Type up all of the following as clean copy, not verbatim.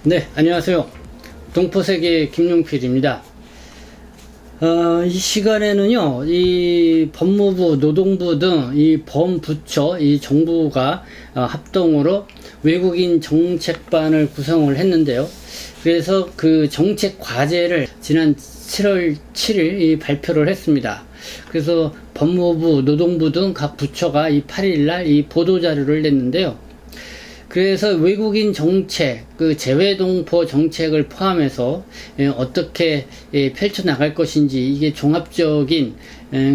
네, 안녕하세요. 동포세계 김용필입니다. 이 시간에는요, 이 법무부, 노동부 등 이 범부처, 이 정부가 합동으로 외국인 정책반을 구성을 했는데요. 그래서 그 정책 과제를 지난 7월 7일 발표를 했습니다. 그래서 법무부, 노동부 등 각 부처가 이 8일날 이 보도자료를 냈는데요. 그래서 외국인 정책, 그 재외동포 정책을 포함해서 어떻게 펼쳐나갈 것인지 이게 종합적인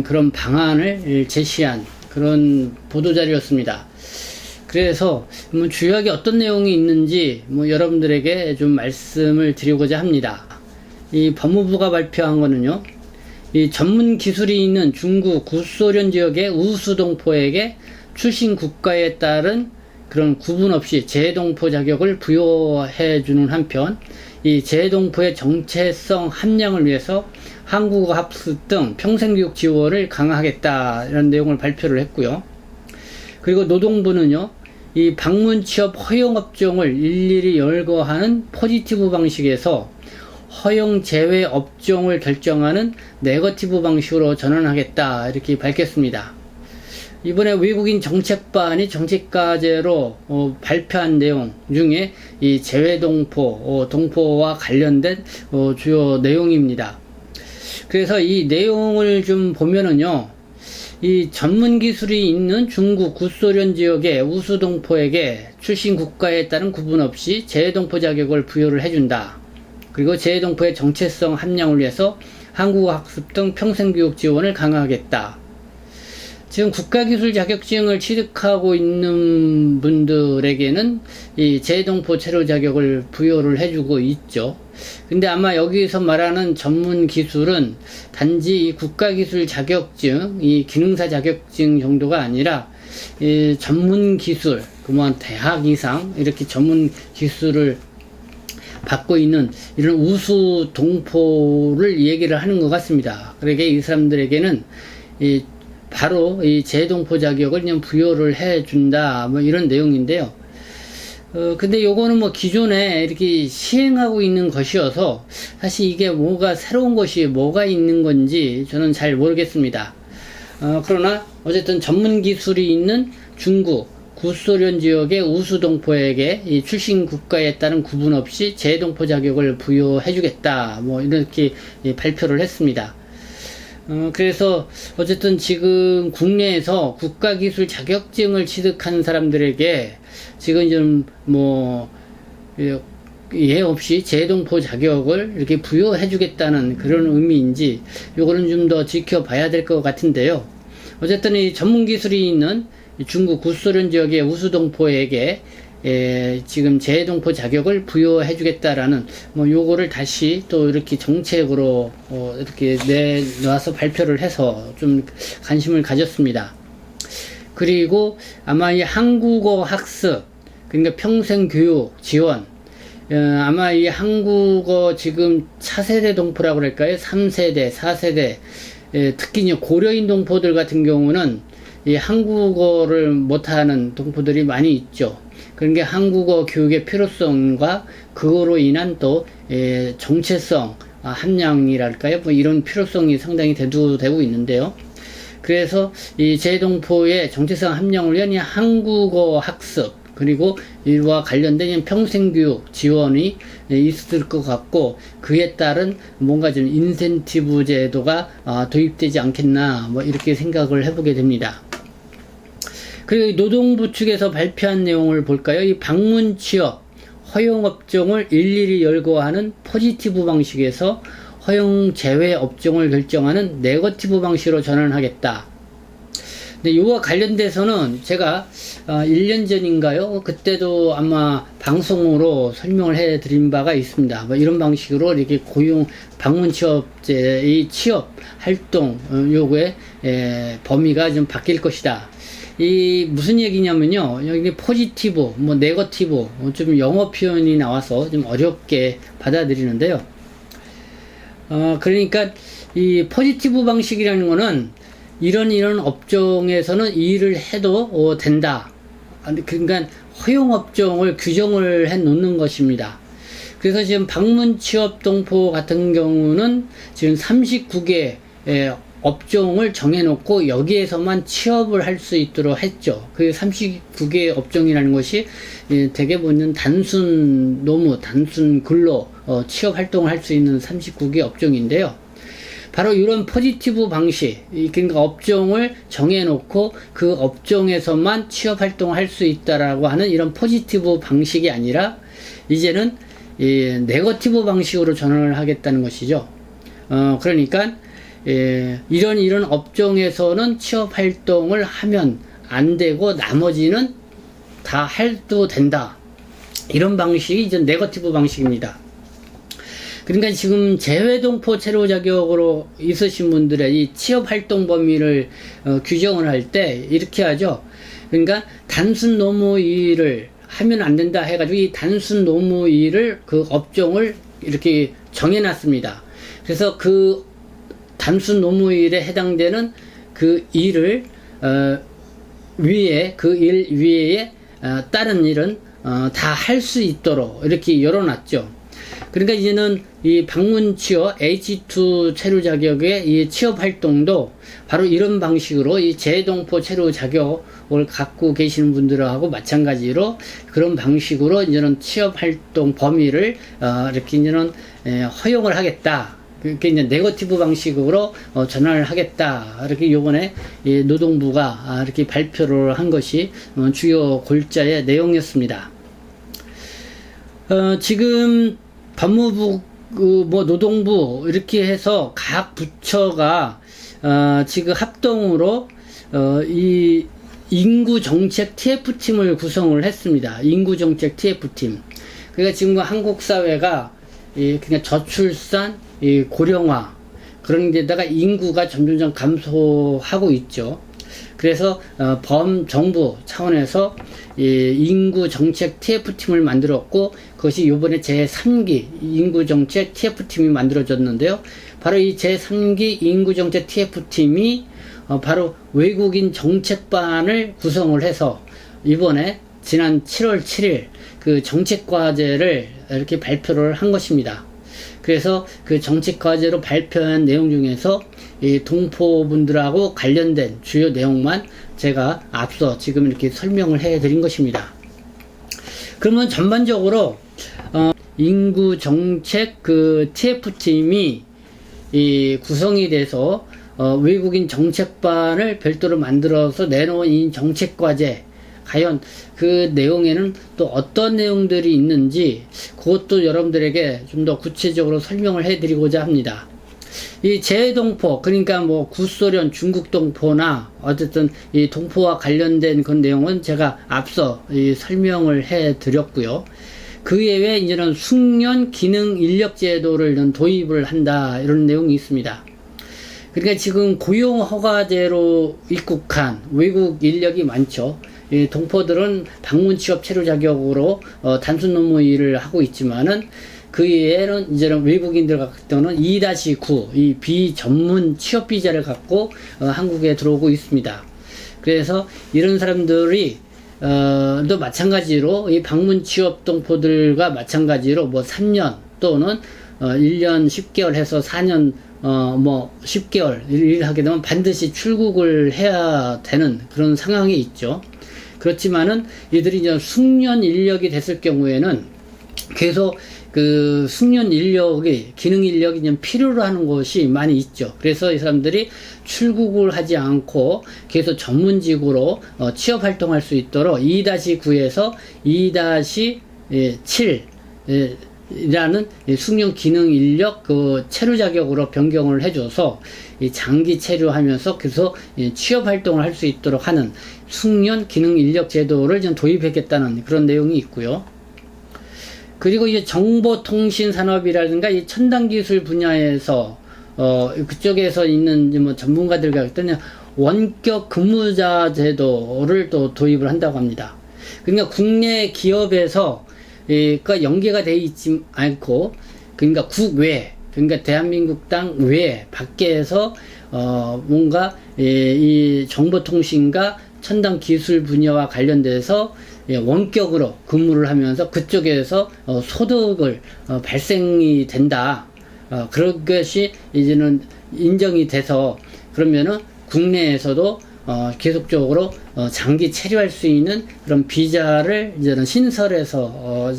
그런 방안을 제시한 그런 보도자료였습니다. 그래서 주요하게 어떤 내용이 있는지 여러분들에게 좀 말씀을 드리고자 합니다. 이 법무부가 발표한 거는요, 이 전문 기술이 있는 중국, 구소련 지역의 우수동포에게 출신 국가에 따른 그런 구분 없이 재동포 자격을 부여해주는 한편, 이 재동포의 정체성 함량을 위해서 한국어 학습 등 평생교육 지원을 강화하겠다, 이런 내용을 발표를 했고요. 그리고 노동부는요, 이 방문 취업 허용 업종을 일일이 열거하는 포지티브 방식에서 허용 제외 업종을 결정하는 네거티브 방식으로 전환하겠다, 이렇게 밝혔습니다. 이번에 외국인 정책반이 정책과제로 발표한 내용 중에 이 재외동포, 동포와 관련된 주요 내용입니다. 그래서 이 내용을 좀 보면은요, 이 전문 기술이 있는 중국, 구소련 지역의 우수동포에게 출신 국가에 따른 구분 없이 재외동포 자격을 부여를 해준다. 그리고 재외동포의 정체성 함량을 위해서 한국어 학습 등 평생교육 지원을 강화하겠다. 지금 국가기술 자격증을 취득하고 있는 분들에게는 이 재동포 체류 자격을 부여를 해주고 있죠. 근데 아마 여기서 말하는 전문 기술은 단지 이 국가기술 자격증, 이 기능사 자격증 정도가 아니라 이 전문 기술, 대학 이상 이렇게 전문 기술을 받고 있는 이런 우수 동포를 얘기를 하는 것 같습니다. 그러게 이 사람들에게는 바로 이 재동포 자격을 그냥 부여를 해준다, 이런 내용인데요. 근데 요거는 기존에 이렇게 시행하고 있는 것이어서 사실 이게 뭐가 새로운 것이 뭐가 있는 건지 저는 잘 모르겠습니다. 그러나 어쨌든 전문 기술이 있는 중국, 구소련 지역의 우수동포에게 이 출신 국가에 따른 구분 없이 재동포 자격을 부여해주겠다, 이렇게 발표를 했습니다. 그래서 어쨌든 지금 국내에서 국가기술 자격증을 취득한 사람들에게 지금 좀 예 없이 재동포 자격을 이렇게 부여해주겠다는 그런 의미인지 요거는 좀 더 지켜봐야 될 것 같은데요. 어쨌든 이 전문 기술이 있는 중국 구소련 지역의 우수동포에게 지금 재동포 자격을 부여해주겠다라는 요거를 다시 또 이렇게 정책으로 이렇게 내놔서 발표를 해서 좀 관심을 가졌습니다. 그리고 아마 이 한국어 학습, 그러니까 평생교육 지원, 아마 이 한국어 지금 차세대 동포라고 그럴까요? 3세대, 4세대, 특히 이제 고려인 동포들 같은 경우는 이 한국어를 못하는 동포들이 많이 있죠. 그러니까 한국어 교육의 필요성과 그거로 인한 또 정체성 함량이랄까요? 이런 필요성이 상당히 대두되고 있는데요. 그래서 이 재동포의 정체성 함량을 위한 이 한국어 학습, 그리고 이와 관련된 평생교육 지원이 있을 것 같고, 그에 따른 뭔가 좀 인센티브 제도가 도입되지 않겠나, 이렇게 생각을 해보게 됩니다. 그리고 노동부 측에서 발표한 내용을 볼까요? 이 방문 취업 허용 업종을 일일이 열거하는 포지티브 방식에서 허용 제외 업종을 결정하는 네거티브 방식으로 전환하겠다. 근데 이와 관련돼서는 제가 1년 전인가요? 그때도 아마 방송으로 설명을 해드린 바가 있습니다. 이런 방식으로 이렇게 고용 방문 취업제의 취업 활동 요구의 범위가 좀 바뀔 것이다. 이 무슨 얘기냐면요, 여기 포지티브, 네거티브, 좀 영어 표현이 나와서 좀 어렵게 받아들이는데요. 그러니까 이 포지티브 방식이라는 거는 이런 업종에서는 이 일을 해도 된다. 그러니까 허용 업종을 규정을 해 놓는 것입니다. 그래서 지금 방문 취업 동포 같은 경우는 지금 39개 업종을 정해놓고 여기에서만 취업을 할 수 있도록 했죠. 그 39개 업종이라는 것이 대개 보면 단순 노무, 단순 근로 취업 활동을 할 수 있는 39개 업종인데요. 바로 이런 포지티브 방식, 그러니까 업종을 정해놓고 그 업종에서만 취업 활동을 할 수 있다라고 하는 이런 포지티브 방식이 아니라 이제는 이 네거티브 방식으로 전환을 하겠다는 것이죠. 그러니까 이런 업종에서는 취업 활동을 하면 안 되고 나머지는 다 해도 된다. 이런 방식이 이제 네거티브 방식입니다. 그러니까 지금 재외동포 체류 자격으로 있으신 분들의 이 취업 활동 범위를 규정을 할 때 이렇게 하죠. 그러니까 단순 노무 일을 하면 안 된다 해가지고 이 단순 노무 일을 그 업종을 이렇게 정해놨습니다. 그래서 그 단순 노무 일에 해당되는 그 일을 위에 그 일 위에 다른 일은 다 할 수 있도록 이렇게 열어놨죠. 그러니까 이제는 이 방문 취업 H2 체류 자격의 이 취업 활동도 바로 이런 방식으로 이 재동포 체류 자격을 갖고 계시는 분들하고 마찬가지로 그런 방식으로 이제는 취업 활동 범위를 이렇게 이제는 허용을 하겠다. 그게 이제 네거티브 방식으로 전환을 하겠다. 이렇게 요번에 이 노동부가 이렇게 발표를 한 것이 주요 골자의 내용이었습니다. 지금 법무부, 뭐 노동부 이렇게 해서 각 부처가 지금 합동으로 이 인구정책 TF팀을 구성을 했습니다. 인구정책 TF팀. 그러니까 지금 한국 사회가 그냥 저출산, 고령화 그런 데다가 인구가 점점 감소하고 있죠. 그래서 정부 차원에서 인구정책 TF팀을 만들었고 그것이 이번에 제3기 인구정책 TF팀이 만들어졌는데요. 바로 이 제3기 인구정책 TF팀이 바로 외국인 정책반을 구성을 해서 이번에 지난 7월 7일 그 정책과제를 이렇게 발표를 한 것입니다. 그래서 그 정책과제로 발표한 내용 중에서 이 동포분들하고 관련된 주요 내용만 제가 앞서 지금 이렇게 설명을 해 드린 것입니다. 그러면 전반적으로 인구정책 그 TF팀이 구성이 돼서 외국인 정책반을 별도로 만들어서 내놓은 이 정책과제 과연 그 내용에는 또 어떤 내용들이 있는지 그것도 여러분들에게 좀 더 구체적으로 설명을 해드리고자 합니다. 이 재동포, 그러니까 뭐 구소련 중국 동포나 어쨌든 이 동포와 관련된 그런 내용은 제가 앞서 설명을 해드렸고요. 그 외에 이제는 숙련 기능 인력 제도를 도입을 한다 이런 내용이 있습니다. 그러니까 지금 고용 허가제로 입국한 외국 인력이 많죠. 이 동포들은 방문 취업 체류 자격으로 단순 노무 일을 하고 있지만은 그 외에는 이제는 외국인들 같은 경우는 2-9 이 비전문 취업 비자를 갖고 한국에 들어오고 있습니다. 그래서 이런 사람들이 또 마찬가지로 이 방문 취업 동포들과 마찬가지로 뭐 3년 또는 1년 10개월 해서 4년 뭐 10개월 일을 하게 되면 반드시 출국을 해야 되는 그런 상황이 있죠. 그렇지만은 이들이 이제 숙련 인력이 됐을 경우에는 계속 그 숙련 인력이 기능 인력이 좀 필요로 하는 것이 많이 있죠. 그래서 이 사람들이 출국을 하지 않고 계속 전문직으로 취업 활동할 수 있도록 2-9에서 2-7 이라는 숙련 기능 인력 그 체류 자격으로 변경을 해줘서 장기 체류하면서 계속 취업 활동을 할 수 있도록 하는 숙련 기능 인력 제도를 좀 도입하겠다는 그런 내용이 있고요. 그리고 이제 정보통신 산업이라든가 이 첨단 기술 분야에서 그쪽에서 있는 뭐 전문가들과 했더니 원격 근무자 제도를 또 도입을 한다고 합니다. 그러니까 국내 기업에서 그 연계가 되어 있지 않고 그러니까 국외 그러니까 대한민국 땅 외 밖에서 뭔가 이 정보통신과 첨단 기술 분야와 관련돼서 원격으로 근무를 하면서 그쪽에서 소득을 발생이 된다. 그런 것이 이제는 인정이 돼서 그러면은 국내에서도 계속적으로 장기 체류할 수 있는 그런 비자를 이제는 신설해서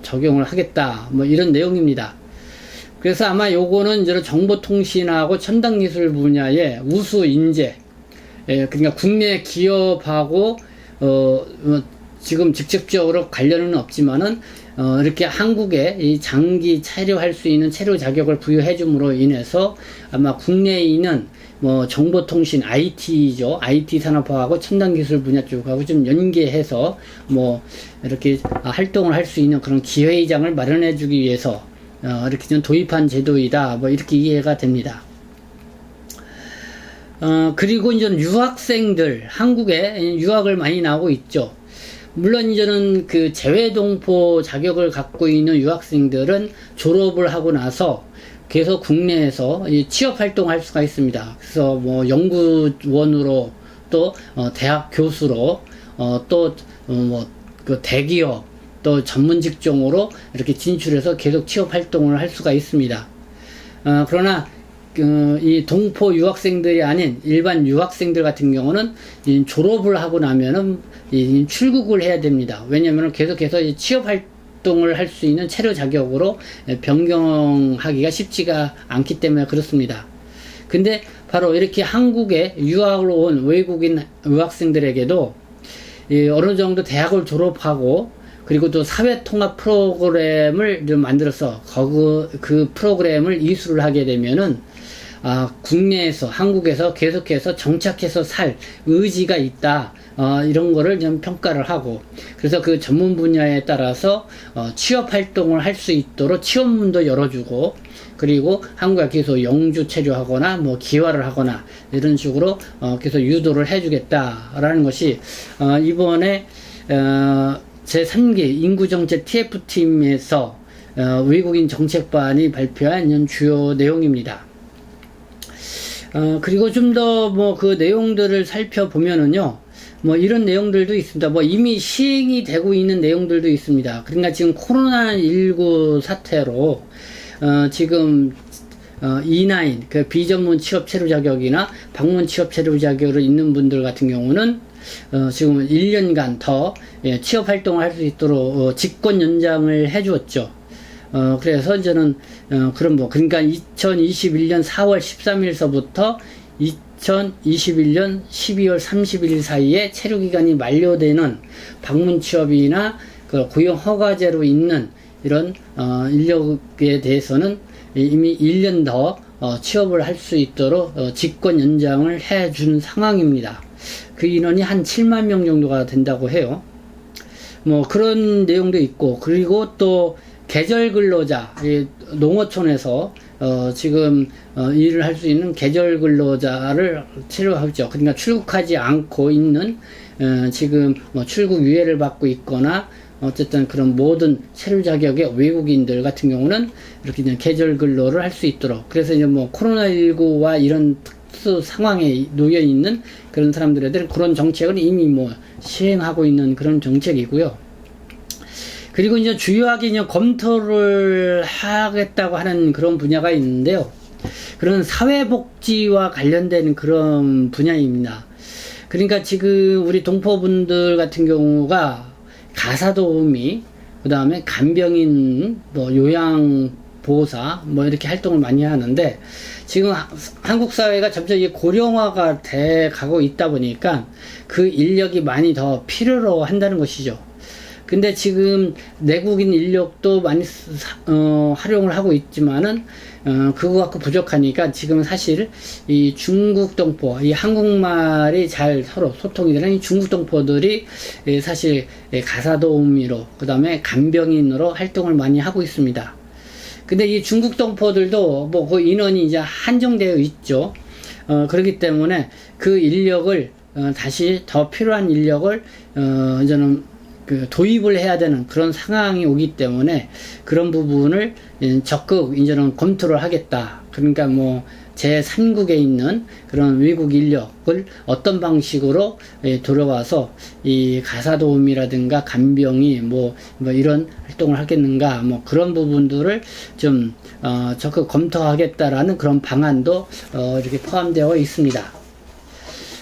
적용을 하겠다. 뭐 이런 내용입니다. 그래서 아마 요거는 이제 정보통신하고 첨단기술 분야의 우수 인재, 그러니까 국내 기업하고 지금 직접적으로 관련은 없지만은 이렇게 한국에 이 장기 체류할 수 있는 체류 자격을 부여해 줌으로 인해서 아마 국내에 있는 뭐 정보통신 IT죠. IT 산업화하고 첨단기술 분야 쪽하고 좀 연계해서 뭐 이렇게 활동을 할 수 있는 그런 기회의장을 마련해 주기 위해서 이렇게 좀 도입한 제도이다. 뭐 이렇게 이해가 됩니다. 그리고 이제는 유학생들, 한국에 유학을 많이 나오고 있죠. 물론 이제는 그 재외동포 자격을 갖고 있는 유학생들은 졸업을 하고 나서 계속 국내에서 취업 활동할 수가 있습니다. 그래서 뭐 연구원으로 또 대학 교수로 또 뭐 그 대기업 또 전문 직종으로 이렇게 진출해서 계속 취업 활동을 할 수가 있습니다. 그러나 이 동포 유학생들이 아닌 일반 유학생들 같은 경우는 졸업을 하고 나면은 출국을 해야 됩니다. 왜냐하면 계속해서 취업 활동을 할 수 있는 체류 자격으로 변경하기가 쉽지가 않기 때문에 그렇습니다. 근데 바로 이렇게 한국에 유학을 온 외국인 유학생들에게도 어느 정도 대학을 졸업하고 그리고 또 사회통합 프로그램을 좀 만들어서 그 프로그램을 이수를 하게 되면은 국내에서 한국에서 계속해서 정착해서 살 의지가 있다. 이런 거를 좀 평가를 하고 그래서 그 전문 분야에 따라서 취업 활동을 할 수 있도록 취업문도 열어주고 그리고 한국에 계속 영주 체류하거나 뭐 기화를 하거나 이런 식으로 계속 유도를 해주겠다라는 것이 이번에 제3기 인구정책 TF팀에서 외국인 정책반이 발표한 주요 내용입니다. 그리고 좀 더 뭐 그 내용들을 살펴보면은요, 뭐 이런 내용들도 있습니다. 뭐 이미 시행이 되고 있는 내용들도 있습니다. 그러니까 지금 코로나19 사태로 지금 E9 그 비전문 취업 체류 자격이나 방문 취업 체류 자격으로 있는 분들 같은 경우는 지금 1년간 더 취업 활동을 할 수 있도록 직권 연장을 해 주었죠. 그래서 이제는 그러니까 2021년 4월 13일서부터 2021년 12월 30일 사이에 체류 기간이 만료되는 방문 취업이나 그 고용 허가제로 있는 이런 인력에 대해서는 이미 1년 더 취업을 할 수 있도록 직권 연장을 해 준 상황입니다. 그 인원이 한 7만 명 정도가 된다고 해요. 뭐 그런 내용도 있고 그리고 또 계절 근로자, 농어촌에서 지금 일을 할 수 있는 계절 근로자를 체류하고 있죠. 그러니까 출국하지 않고 있는 지금 뭐 출국 유예를 받고 있거나 어쨌든 그런 모든 체류 자격의 외국인들 같은 경우는 이렇게 계절 근로를 할 수 있도록 그래서 이제 뭐 코로나19와 이런 특수 상황에 놓여 있는 그런 사람들에 대한 그런 정책은 이미 뭐 시행하고 있는 그런 정책이고요. 그리고 이제 주요하게 이제 검토를 하겠다고 하는 그런 분야가 있는데요. 그런 사회복지와 관련된 그런 분야입니다. 그러니까 지금 우리 동포분들 같은 경우가 가사도우미, 그 다음에 간병인, 뭐 요양보호사, 뭐 이렇게 활동을 많이 하는데 지금 한국 사회가 점점 고령화가 돼 가고 있다 보니까 그 인력이 많이 더 필요로 한다는 것이죠. 근데 지금 내국인 인력도 많이 활용을 하고 있지만은 그거 갖고 부족하니까 지금 사실 이 중국 동포, 이 한국말이 잘 서로 소통이 되는 이 중국 동포들이 사실 가사도우미로 그 다음에 간병인으로 활동을 많이 하고 있습니다. 근데 이 중국 동포들도 뭐 그 인원이 이제 한정되어 있죠. 그렇기 때문에 그 인력을 다시 더 필요한 인력을 이제는 그 도입을 해야 되는 그런 상황이 오기 때문에 그런 부분을 적극 이제는 검토를 하겠다. 그러니까 뭐 제3국에 있는 그런 외국 인력을 어떤 방식으로 들어와서 이 가사도우미라든가 간병이 뭐 이런 활동을 하겠는가, 뭐 그런 부분들을 좀 적극 검토하겠다라는 그런 방안도 이렇게 포함되어 있습니다.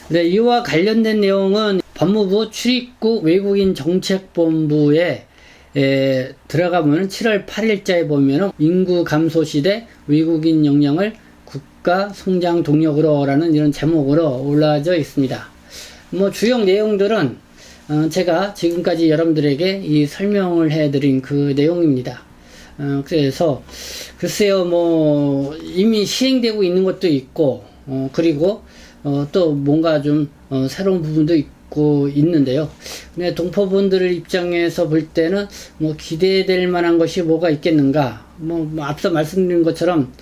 네, 이와 관련된 내용은 법무부 출입국 외국인 정책본부에 들어가면 7월 8일자에 보면은 인구 감소 시대 외국인 영향을 국가 성장 동력으로 라는 이런 제목으로 올라져 있습니다. 뭐 주요 내용들은 제가 지금까지 여러분들에게 이 설명을 해드린 그 내용입니다. 그래서 글쎄요, 뭐 이미 시행되고 있는 것도 있고 그리고 또 뭔가 좀 새로운 부분도 있고 있는데요. 근데 동포분들 입장에서 볼 때는 뭐 기대될 만한 것이 뭐가 있겠는가? 뭐 앞서 말씀드린 것처럼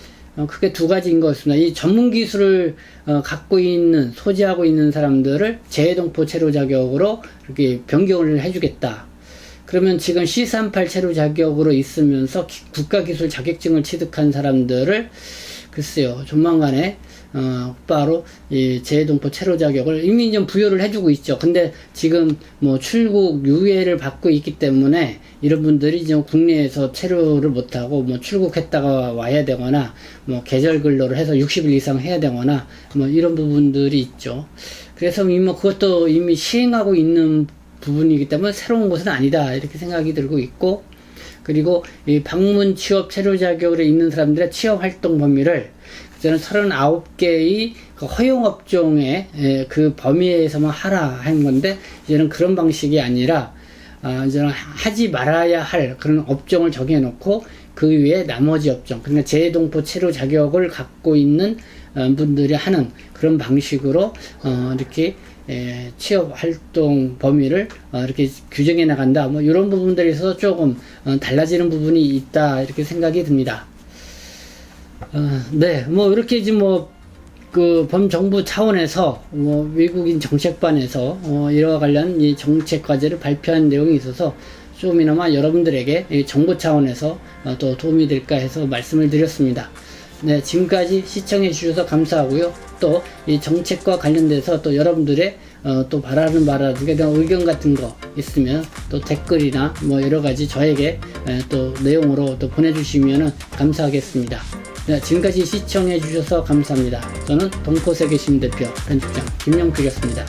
크게 두 가지인 것 같습니다. 이 전문 기술을 갖고 있는, 소지하고 있는 사람들을 재해동포 체류 자격으로 이렇게 변경을 해주겠다. 그러면 지금 C38 체류 자격으로 있으면서 국가기술 자격증을 취득한 사람들을 글쎄요, 조만간에 바로 이 재해동포 체류 자격을 이미 좀 부여를 해주고 있죠. 근데 지금 뭐 출국 유예를 받고 있기 때문에 이런 분들이 지금 국내에서 체류를 못하고 뭐 출국했다가 와야 되거나 뭐 계절 근로를 해서 60일 이상 해야 되거나 뭐 이런 부분들이 있죠. 그래서 뭐 그것도 이미 시행하고 있는 부분이기 때문에 새로운 것은 아니다, 이렇게 생각이 들고 있고, 그리고 이 방문 취업 체류 자격으로 있는 사람들의 취업 활동 범위를 저는 39개의 그 허용업종의 그 범위에서만 하라 하는 건데, 이제는 그런 방식이 아니라 이제는 하지 말아야 할 그런 업종을 정해놓고 그 위에 나머지 업종, 그러니까 재해동포 체류 자격을 갖고 있는 분들이 하는 그런 방식으로 이렇게 취업 활동 범위를 이렇게 규정해 나간다, 뭐 이런 부분들에서 조금 달라지는 부분이 있다, 이렇게 생각이 듭니다. 네, 뭐 이렇게 이제 그 범정부 차원에서 외국인 정책반에서 이와 관련 이 정책 과제를 발표한 내용이 있어서 조금이나마 여러분들에게 이 정부 차원에서 또 도움이 될까 해서 말씀을 드렸습니다. 네, 지금까지 시청해 주셔서 감사하고요. 또 이 정책과 관련돼서 또 여러분들의 또 바라는 바라든가 의견 같은 거 있으면 또 댓글이나 뭐 여러 가지 저에게 또 내용으로 또 보내주시면 감사하겠습니다. 네, 지금까지 시청해 주셔서 감사합니다. 저는 동포세계심 대표 편집장 김영필이었습니다.